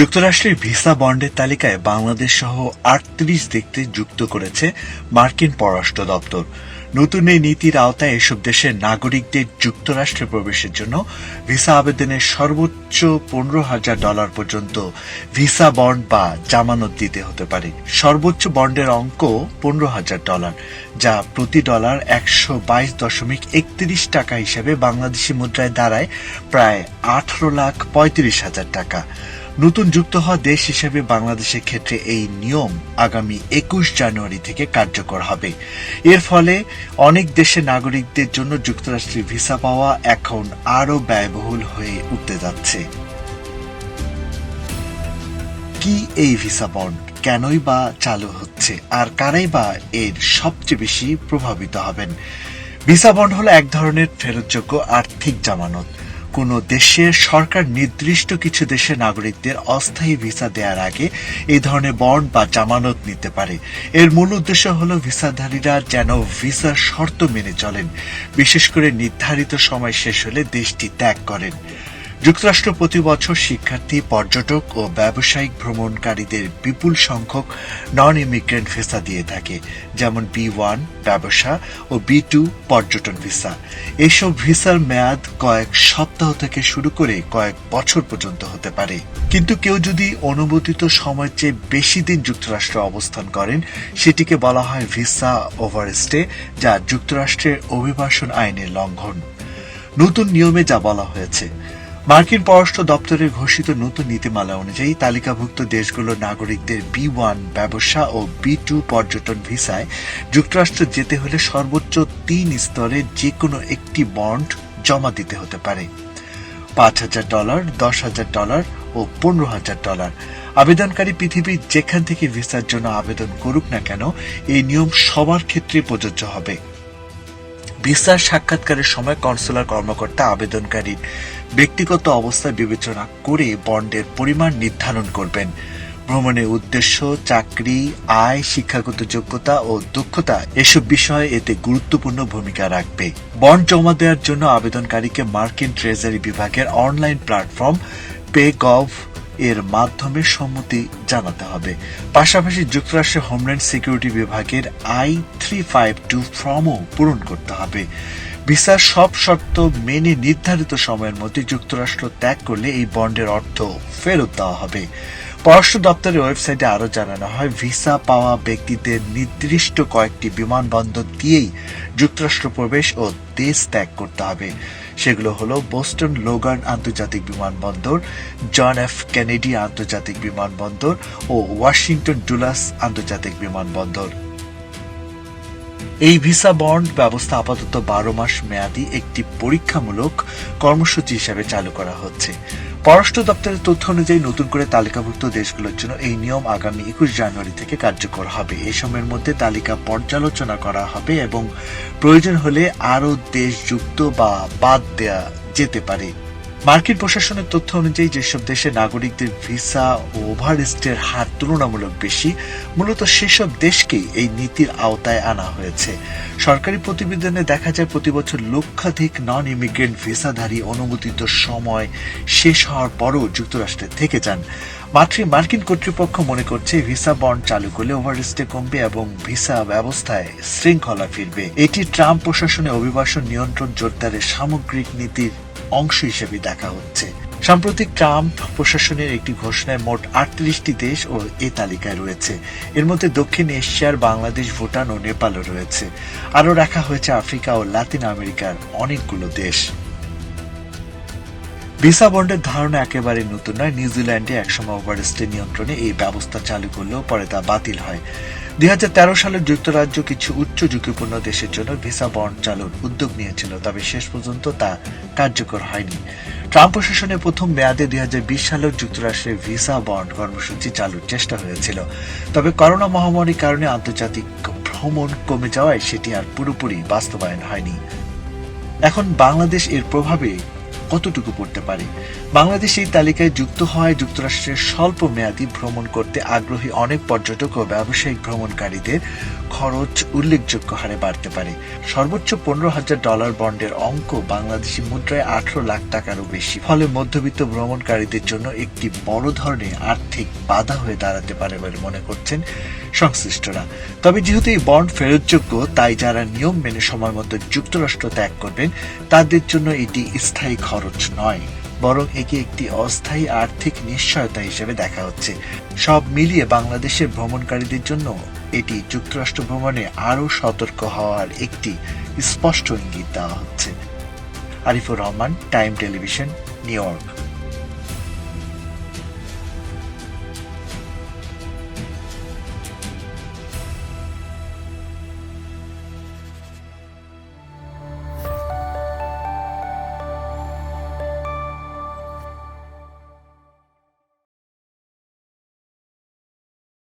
যুক্তরাষ্ট্রের ভিসা বন্ডের তালিকায় বাংলাদেশ সহ ৩৮ দেশকে যুক্ত করেছে মার্কিন পররাষ্ট্র দপ্তর। নতুন এই নীতির আওতায় এসব দেশের নাগরিকদের যুক্তরাষ্ট্রে প্রবেশের জন্য ভিসা আবেদনের সর্বোচ্চ $১৫,০০০ পর্যন্ত ভিসা বন্ড বা জামানত দিতে হতে পারে। সর্বোচ্চ বন্ডের অঙ্ক $১৫,০০০, যা প্রতি ডলার ১২২.৩১ টাকা হিসেবে বাংলাদেশি মুদ্রায় দাঁড়ায় প্রায় ১৮,৩৫,০০০ টাকা। নতুন যুক্ত হওয়া দেশ হিসেবে বাংলাদেশের ক্ষেত্রে এই নিয়ম আগামী ২১ জানুয়ারি থেকে কার্যকর হবে। এর ফলে অনেক দেশের নাগরিকদের জন্য যুক্তরাষ্ট্রে ভিসা পাওয়া এখন আরও ব্যয়বহুল হয়ে উঠতে যাচ্ছে। কি এই ভিসা বন্ড, কেনই বা চালু হচ্ছে, আর কারাই বা এর সবচেয়ে বেশি প্রভাবিত হবেন? ভিসা বন্ড হলো এক ধরনের ফেরতযোগ্য আর্থিক জামানত। কোনো দেশের সরকার নির্দিষ্ট কিছু দেশের নাগরিকদের অস্থায়ী ভিসা দেওয়ার আগে এই ধরনের বন্ড বা জামানত নিতে পারে। এর মূল উদ্দেশ্য হলো ভিসাধারীরা যেন ভিসার শর্ত মেনে চলেন, বিশেষ করে নির্ধারিত সময় শেষ হলে দেশটি ত্যাগ করেন। যুক্তরাষ্ট্র প্রতি বছর শিক্ষার্থী, পর্যটক ও ব্যবসায়িক ভ্রমণকারীদের বিপুল সংখ্যক নন ইমিগ্রেন্ট ভিসা দিয়ে থাকে, যেমন B1 ব্যবসা ও B2 পর্যটন ভিসা। এসব ভিসার মেয়াদ কয়েক সপ্তাহ থেকে শুরু করে কয়েক বছর পর্যন্ত হতে পারে। কিন্তু কেউ যদি অনুমোদিত সময়ের চেয়ে বেশি দিন যুক্তরাষ্ট্রে অবস্থান করেন, সেটিকে বলা হয় ভিসা ওভারস্টে, যা যুক্তরাষ্ট্রের অভিবাসন আইনের লঙ্ঘন। নতুন নিয়মে যা বলা হয়েছে, মার্কিন পররাষ্ট্র দপ্তরের ঘোষিত নতুন নীতিমালা অনুযায়ী তালিকাভুক্ত দেশগুলোর নাগরিকদের B1 ব্যবসা ও B2 পর্যটন ভিসায় যুক্তরাষ্ট্র যেতে হলে সর্বোচ্চ ৩ স্তরের যে কোনো একটি বন্ড জমা দিতে হতে পারে। $৫,০০০, $১০,০০০ ও $১৫,০০০। আবেদনকারী পৃথিবীর যেখান থেকে ভিসার জন্য আবেদন করুক না কেন, এই নিয়ম সবার ক্ষেত্রে প্রযোজ্য হবে। ভিসার সাক্ষাৎকারের সময় কনসুলার কর্মকর্তা আবেদনকারীর ব্যক্তিগত অবস্থা বিবেচনা করে বন্ডের পরিমাণ নির্ধারণ করবেন। ভ্রমণের উদ্দেশ্য, চাকরি, আয়, শিক্ষাগত যোগ্যতা ও দক্ষতা এসব বিষয়ে এতে গুরুত্বপূর্ণ ভূমিকা রাখবে। বন্ড জমা দেওয়ার জন্য আবেদনকারীকে মার্কিন ট্রেজারি বিভাগের অনলাইন প্ল্যাটফর্ম পেগভ এর মাধ্যমে সম্মতি জানাতে হবে। পাশাপাশি যুক্তরাষ্ট্রের হোমল্যান্ড সিকিউরিটি বিভাগের I-352 ফর্মও পূরণ করতে হবে। ভিসার সব শর্ত মেনে নির্ধারিত সময়ের মধ্যে যুক্তরাষ্ট্র ত্যাগ করলে এই বন্ডের অর্থ ফেরত দেওয়া হবে। পররাষ্ট্র দপ্তরের ওয়েবসাইটে আরও জানানো হয়, ভিসা পাওয়া ব্যক্তিদের নির্দিষ্ট কয়েকটি বিমানবন্দর দিয়েই যুক্তরাষ্ট্র প্রবেশ ও দেশ ত্যাগ করতে হবে। সেগুলো হলো বোস্টন লোগান আন্তর্জাতিক বিমানবন্দর, জন এফ কেনেডি আন্তর্জাতিক বিমানবন্দর ও ওয়াশিংটন ডুলাস আন্তর্জাতিক বিমানবন্দর। এই ভিসা বন্ড ব্যবস্থা আপাতত ১২ মাস মেয়াদী একটি পরীক্ষামূলক কর্মসূচি হিসেবে চালু করা হচ্ছে। পররাষ্ট্র দপ্তরের তথ্য অনুযায়ী নতুন করে তালিকাভুক্ত দেশগুলোর জন্য এই নিয়ম আগামী ২১ জানুয়ারি থেকে কার্যকর হবে। এই সময়ের মধ্যে তালিকা পর্যালোচনা করা হবে এবং প্রয়োজন হলে আরও দেশ যুক্ত বা বাদ দেয়া যেতে পারে। মার্কিন প্রশাসনের তথ্য অনুযায়ী যেসব দেশের নাগরিকদের ভিসা ও ওভারস্টের হার তুলনামূলক বেশি, মূলত সেসব দেশকেই এই নীতির আওতায় আনা হয়েছে। সরকারি প্রতিবেদনে দেখা যায়, প্রতি বছর লক্ষাধিক নন ইমিগ্রেন্ট ভিসাধারী অনুমোদিত সময় শেষ হওয়ার পরও যুক্তরাষ্ট্রে থেকে যান। মার্কিন কর্তৃপক্ষ মনে করছে, ভিসা বন্ড চালু করলে ওভারস্টে কমবে এবং ভিসা ব্যবস্থায় শৃঙ্খলা ফিরবে। এটি ট্রাম্প প্রশাসনে অভিবাসন নিয়ন্ত্রণ জোরদারের সামগ্রিক নীতির অংশ হিসেবে দেখা হচ্ছে। সাম্প্রতিক ট্রাম্প প্রশাসনের একটি ঘোষণায় মোট ৩৮টি দেশ ও এ তালিকায় রয়েছে। এর মধ্যে দক্ষিণ এশিয়ার বাংলাদেশ, ভুটান ও নেপালও রয়েছে। আরও রাখা হয়েছে আফ্রিকা ও লাতিন আমেরিকার অনেকগুলো দেশ। ভিসা বন্ডের ধারণা একেবারে নতুন নয়। নিউজিল্যান্ডে একসময় ওভারস্টে নিয়ন্ত্রণে এই ব্যবস্থা চালু করলেও পরে তা বাতিল হয়। ২০১৩ সালে যুক্তরাজ্য কিছু উচ্চ ঝুঁকিপূর্ণ দেশের জন্য ভিসা বন্ড চালুর উদ্যোগ নিয়েছিল, তবে শেষ পর্যন্ত তা কার্যকর হয়নি। ট্রাম্প প্রশাসনের প্রথম মেয়াদে ২০২০ সালেও যুক্তরাষ্ট্রের ভিসা বন্ড কর্মসূচি চালুর চেষ্টা হয়েছিল, তবে করোনা মহামারীর কারণে আন্তর্জাতিক ভ্রমণ কমে যাওয়ায় সেটি আর পুরোপুরি বাস্তবায়ন হয়নি। এখন বাংলাদেশ এর প্রভাবে কতটুকু পড়তে পারে? বাংলাদেশ এই তালিকায় যুক্ত হওয়ায় যুক্তরাষ্ট্রের স্বল্প মেয়াদী ভ্রমণ করতে আগ্রহী অনেক পর্যটক ও ব্যবসায়িক ভ্রমণকারীদের খরচ উল্লেখযোগ্য হারে বাড়তে পারে। সর্বোচ্চ $15,000 বন্ডের অঙ্ক বাংলাদেশি মুদ্রায় 18 লাখ টাকারও বেশি। ফলে মধ্যবিত্ত ভ্রমণকারীদের জন্য একটি বড় ধরনের আর্থিক বাধা হয়ে দাঁড়াতে পারে বলে মনে করছেন সংশ্লিষ্টরা। তবে যেহেতু এই বন্ড ফেরতযোগ্য, তাই যারা নিয়ম মেনে সময় মতো যুক্তরাষ্ট্র ত্যাগ করবেন তাদের জন্য এটি স্থায়ী খরচ নয়, বরং একে একটি অস্থায়ী আর্থিক নিশ্চয়তা হিসেবে দেখা হচ্ছে। সব মিলিয়ে বাংলাদেশের ভ্রমণকারীদের জন্য এটি যুক্তরাষ্ট্র ভ্রমণে আরও সতর্ক হওয়ার একটি স্পষ্ট ইঙ্গিত দেওয়া হচ্ছে। Arifur Rahman, time television, new York.